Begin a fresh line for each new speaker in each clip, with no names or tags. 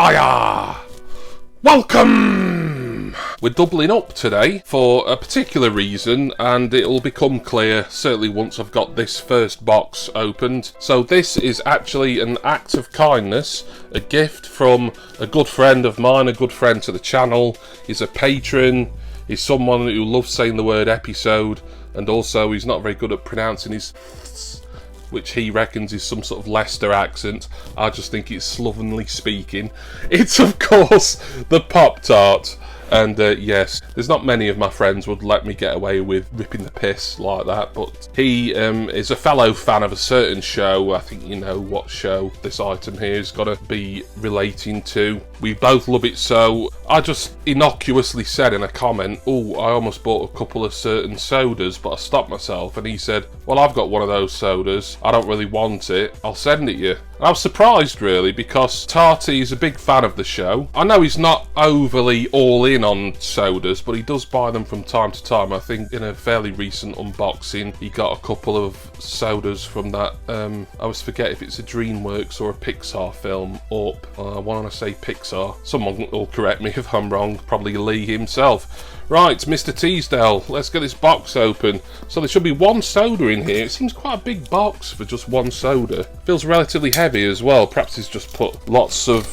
Hiya! Welcome! We're doubling up today for a particular reason, and it'll become clear certainly once I've got this first box opened. So this is actually an act of kindness, a gift from a good friend of mine, a good friend to the channel. He's a patron, he's someone who loves saying the word episode, and also he's not very good at pronouncing his which he reckons is some sort of Leicester accent. I just think it's slovenly speaking. It's of course the Pop Tart. And yes, there's not many of my friends would let me get away with ripping the piss like that, but he is a fellow fan of a certain show. I think you know what show this item here is got to be relating to. We both love it, so I just innocuously said in a comment, oh, I almost bought a couple of certain sodas, but I stopped myself, and he said, well, I've got one of those sodas, I don't really want it, I'll send it you. I was surprised really, because Tarty is a big fan of the show. I know he's not overly all in on sodas, but he does buy them from time to time. I think in a fairly recent unboxing he got a couple of sodas from that, I always forget if it's a DreamWorks or a Pixar film, Up. I want to say Pixar. Someone will correct me if I'm wrong, probably Lee himself. Right, Mr. Teasdale, let's get this box open. So there should be one soda in here. It seems quite a big box for just one soda. Feels relatively heavy as well. Perhaps he's just put lots of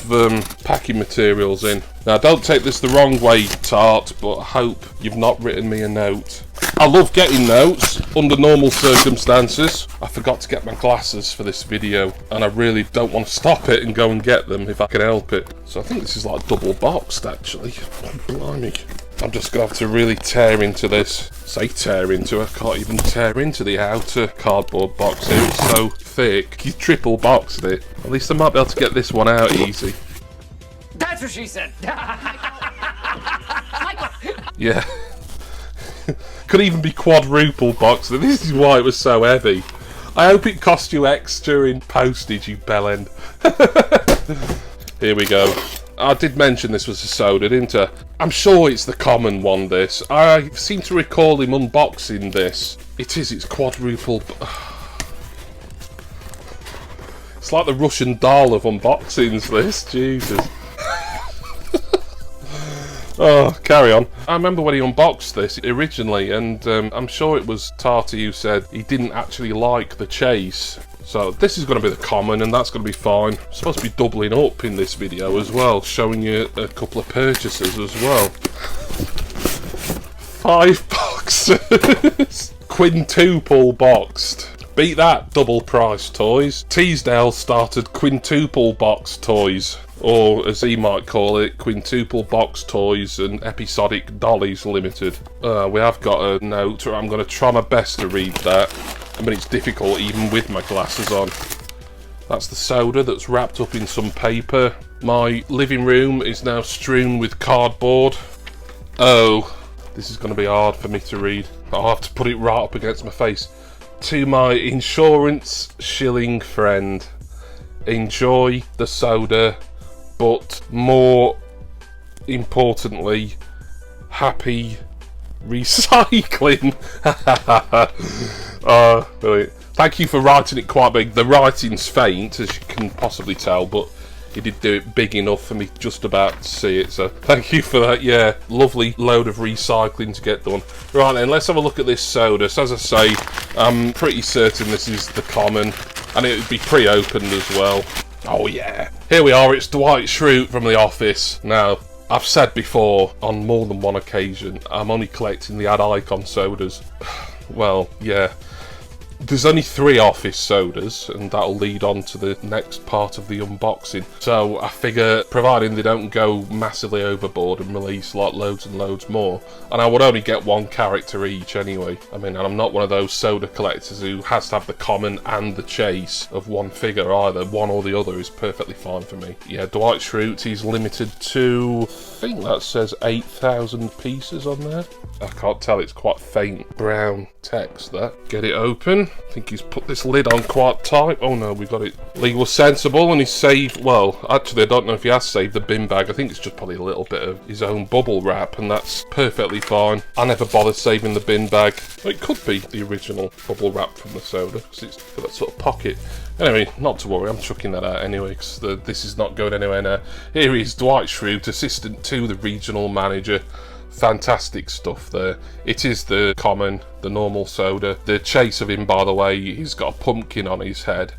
packing materials in. Now, don't take this the wrong way, Tart, but I hope you've not written me a note. I love getting notes under normal circumstances. I forgot to get my glasses for this video, and I really don't want to stop it and go and get them if I can help it. So I think this is like double boxed, actually. Oh, blimey. I'm just going to have to really tear into this. Say tear into, I can't even tear into the outer cardboard box here. It's so thick. You triple boxed it. At least I might be able to get this one out easy.
That's what she said.
Yeah. Could even be quadruple boxed. This is why it was so heavy. I hope it cost you extra in postage, you bellend. Here we go. I did mention this was a soda, didn't I? I'm sure it's the common one, this. I seem to recall him unboxing this. It is, it's quadruple. It's like the Russian doll of unboxings, this. Jesus. Oh, carry on. I remember when he unboxed this originally, and I'm sure it was Tarty who said he didn't actually like the chase. So this is going to be the common, and that's going to be fine. I'm supposed to be doubling up in this video as well, showing you a couple of purchases as well. 5 boxes! Quintuple boxed. Beat that, double price toys. Teasdale started quintuple box toys. Or, as he might call it, Quintuple Box Toys and Episodic Dollies Limited. We have got a note, I'm going to try my best to read that. I mean, it's difficult even with my glasses on. That's the soda that's wrapped up in some paper. My living room is now strewn with cardboard. Oh, this is going to be hard for me to read. I'll have to put it right up against my face. To my insurance shilling friend, enjoy the soda, but more importantly, happy recycling. Brilliant. Thank you for writing it quite big. The writing's faint, as you can possibly tell, but he did do it big enough for me just about to see it, so thank you for that. Yeah, lovely load of recycling to get done. Right then, let's have a look at this soda. So as I say, I'm pretty certain this is the common, and it would be pre-opened as well. Oh yeah, here we are, it's Dwight Schrute from The Office. Now, I've said before, on more than one occasion, I'm only collecting the Ad Icon sodas. Well, yeah. There's only 3 Office sodas, and that'll lead on to the next part of the unboxing. So I figure, providing they don't go massively overboard and release like loads and loads more, and I would only get 1 character each anyway. I mean, and I'm not one of those soda collectors who has to have the common and the chase of 1 figure either. One or the other is perfectly fine for me. Yeah, Dwight Schrute, he's limited to, I think that says 8,000 pieces on there. I can't tell, it's quite faint brown text there. Get it open. I think he's put this lid on quite tight. Oh no, we got it. Lee was sensible and he saved, well, actually I don't know if he has saved the bin bag. I think it's just probably a little bit of his own bubble wrap, and that's perfectly fine. I never bother saving the bin bag. Well, it could be the original bubble wrap from the soda, because it's got that sort of pocket. Anyway, not to worry, I'm chucking that out anyway, because this is not going anywhere now. Here is Dwight Schrute, assistant to the regional manager. Fantastic stuff there. It is the common, the normal soda. The chase of him, by the way, he's got a pumpkin on his head,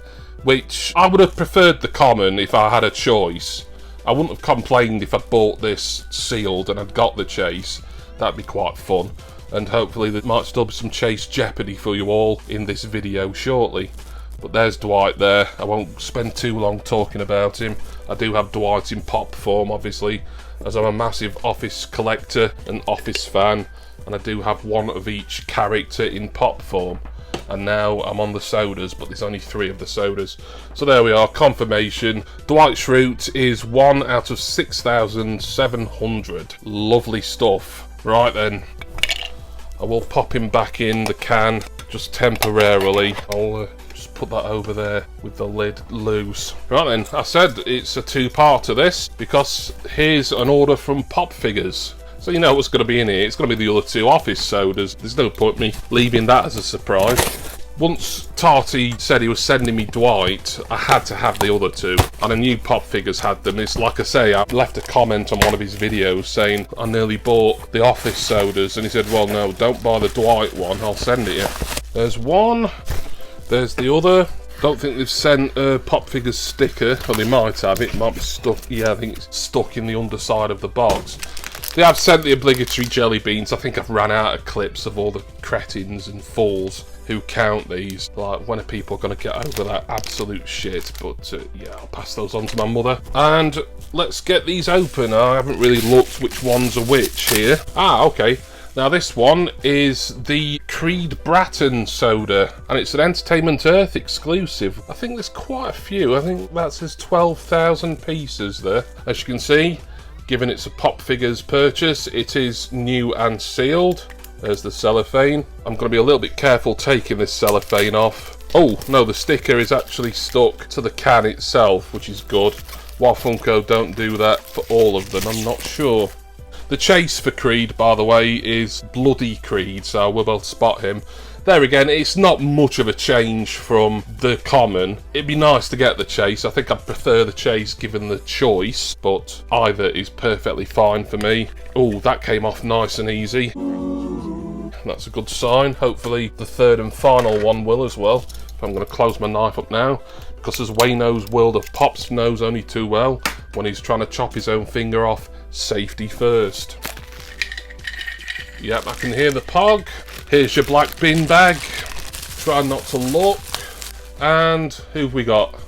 which I would have preferred the common if I had a choice. I wouldn't have complained if I'd bought this sealed and I'd got the chase. That'd be quite fun. And hopefully there might still be some Chase Jeopardy for you all in this video shortly. But there's Dwight there. I won't spend too long talking about him. I do have Dwight in pop form, obviously, as I'm a massive Office collector and Office fan, and I do have one of each character in pop form. And now I'm on the sodas, but there's only 3 of the sodas. So there we are, confirmation. Dwight Schrute is 1 out of 6,700. Lovely stuff. Right then, I will pop him back in the can, just temporarily. I'll just put that over there with the lid loose. Right then, I said it's a 2-parter this, because here's an order from PopFigures. So you know what's going to be in here. It's going to be the other 2 Office sodas. There's no point me leaving that as a surprise. Once Tarty said he was sending me Dwight, I had to have the other 2, and I knew PopFigures had them. It's like I say, I left a comment on one of his videos saying I nearly bought the Office sodas, and he said, well no, don't buy the Dwight one, I'll send it you. There's one, there's the other. Don't think they've sent a PopFigures sticker, or they might have. It might be stuck, yeah, I think it's stuck in the underside of the box. They have sent the obligatory jelly beans. I think I've ran out of clips of all the cretins and fools who count these. Like, when are people going to get over that absolute shit? But yeah, I'll pass those on to my mother. And let's get these open. I haven't really looked which ones are which here. Ah, okay. Now this one is the Creed Bratton soda, and it's an Entertainment Earth exclusive. I think there's quite a few. I think that says 12,000 pieces there. As you can see, given it's a PopFigures purchase, it is new and sealed. There's the cellophane. I'm going to be a little bit careful taking this cellophane off. Oh, no, the sticker is actually stuck to the can itself, which is good. Why Funko don't do that for all of them, I'm not sure. The chase for Creed, by the way, is Bloody Creed, so we'll be able to spot him. There again, it's not much of a change from the common. It'd be nice to get the chase. I think I'd prefer the chase given the choice, but either is perfectly fine for me. Oh, that came off nice and easy. That's a good sign. Hopefully the 3rd and final one will as well. I'm going to close my knife up now, because as Wayno's World of Pops knows only too well, when he's trying to chop his own finger off, safety first. Yep, I can hear the pog. Here's your black bin bag. Try not to look. And who've we got?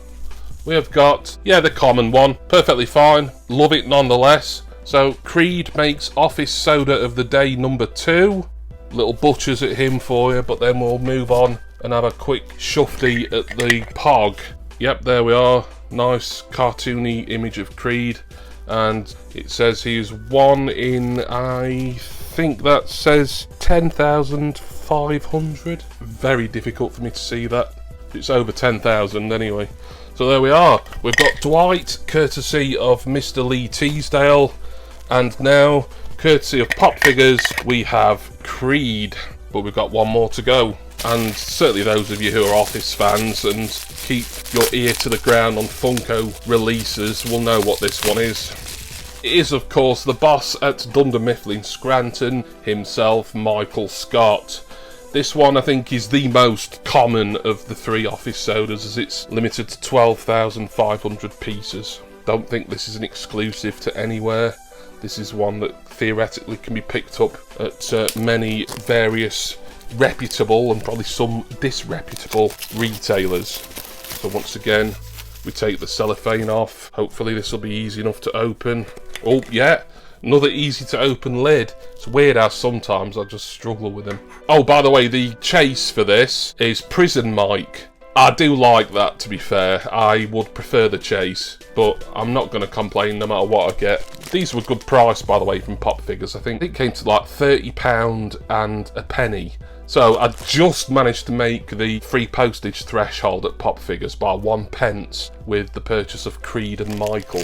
We have got, yeah, the common one. Perfectly fine. Love it nonetheless. So Creed makes Office soda of the day number 2. Little butchers at him for you, but then we'll move on and have a quick shufty at the pog. Yep, there we are. Nice cartoony image of Creed. And it says he's 1 in, I think that says 10,500. Very difficult for me to see that. It's over 10,000 anyway. So there we are. We've got Dwight, courtesy of Mr. Lee Teasdale. And now, courtesy of PopFigures, we have Creed. But we've got one more to go. And certainly those of you who are Office fans and keep your ear to the ground on Funko releases will know what this one is. It is, of course, the boss at Dunder Mifflin Scranton himself, Michael Scott. This one, I think, is the most common of the 3 Office sodas, as it's limited to 12,500 pieces. Don't think this is an exclusive to anywhere. This is one that theoretically can be picked up at many various reputable and probably some disreputable retailers. So once again, we take the cellophane off. Hopefully this will be easy enough to open. Oh yeah, another easy to open lid. It's weird how sometimes I just struggle with them. Oh, by the way, the chase for this is Prison Mike. I do like that, to be fair. I would prefer the chase, but I'm not going to complain no matter what I get. These were good price, by the way, from PopFigures. I think it came to like £30 and a penny. So I just managed to make the free postage threshold at PopFigures by 1p with the purchase of Creed and Michael.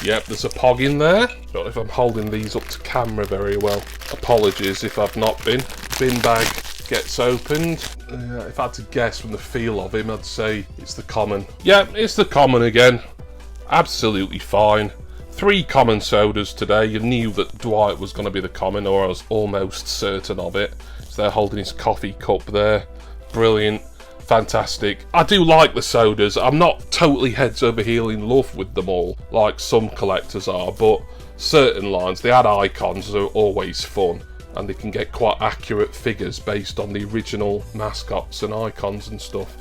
Yep, there's a pog in there. Don't know if I'm holding these up to camera very well. Apologies if I've not been. Bin bag gets opened. If I had to guess from the feel of him, I'd say it's the common. Yeah, it's the common again. Absolutely fine. 3 common sodas today. You knew that Dwight was going to be the common, or I was almost certain of it. So they're holding his coffee cup there. Brilliant. Fantastic. I do like the sodas. I'm not totally heads over heel in love with them all, like some collectors are, but certain lines, they add icons, are always fun, and they can get quite accurate figures based on the original mascots and icons and stuff.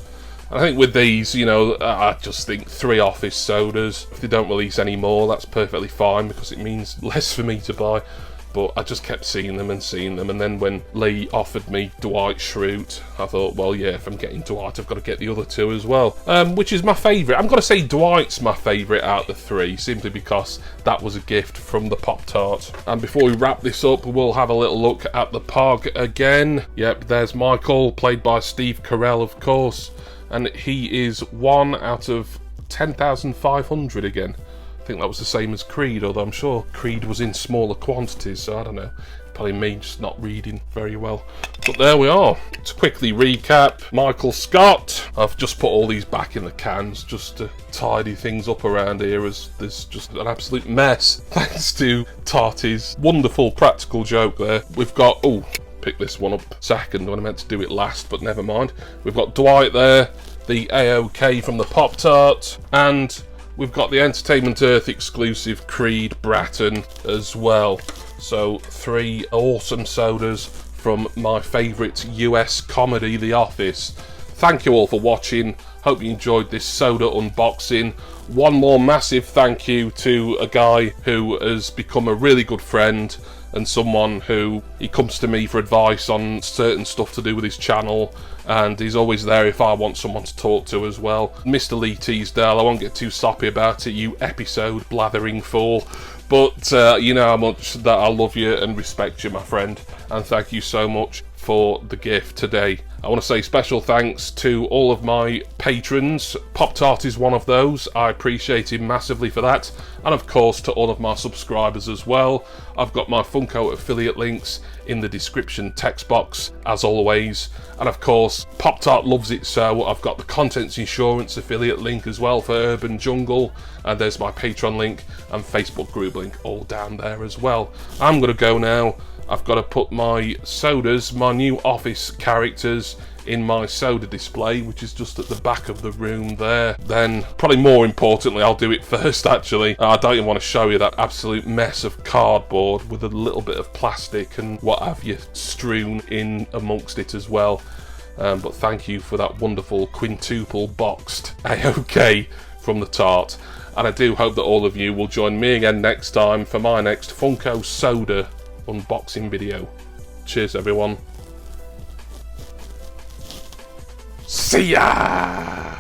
I think with these, you know, I just think 3 office sodas. If they don't release any more, that's perfectly fine because it means less for me to buy. But I just kept seeing them, and then when Lee offered me Dwight Schrute, I thought, well, yeah, if I'm getting Dwight, I've got to get the other 2 as well. Which is my favourite. I'm going to say Dwight's my favourite out of the 3, simply because that was a gift from the Pop Tart. And before we wrap this up, we'll have a little look at the Pog again. Yep, there's Michael, played by Steve Carell, of course. And he is 1 out of 10,500 again. I think that was the same as Creed, although I'm sure Creed was in smaller quantities, so I don't know. Probably me just not reading very well. But there we are. To quickly recap, Michael Scott. I've just put all these back in the cans just to tidy things up around here, as there's just an absolute mess. Thanks to Tarty's wonderful practical joke there. We've got, oh, pick this one up second when I meant to do it last, but never mind. We've got Dwight there, the AOK from the Pop Tart, and we've got the Entertainment Earth exclusive Creed Bratton as well. So 3 awesome sodas from my favourite US comedy, The Office. Thank you all for watching. Hope you enjoyed this soda unboxing. One more massive thank you to a guy who has become a really good friend and someone who, he comes to me for advice on certain stuff to do with his channel, and he's always there if I want someone to talk to as well. Mr. Lee Teasdale, I won't get too soppy about it, you episode blathering fool, but you know how much that I love you and respect you, my friend, and thank you so much for the gift today. I want to say special thanks to all of my patrons. Pop Tart is one of those. I appreciate him massively for that. And of course to all of my subscribers as well. I've got my Funko affiliate links in the description text box as always. And of course, Pop Tart loves it, so I've got the Contents Insurance affiliate link as well for Urban Jungle. And there's my Patreon link and Facebook group link all down there as well. I'm going to go now. I've got to put my sodas, my new office characters, in my soda display, which is just at the back of the room there. Then, probably more importantly, I'll do it first actually. I don't even want to show you that absolute mess of cardboard with a little bit of plastic and what have you strewn in amongst it as well. But thank you for that wonderful quintuple boxed AOK from the Tart. And I do hope that all of you will join me again next time for my next Funko Soda unboxing video. Cheers everyone. See ya!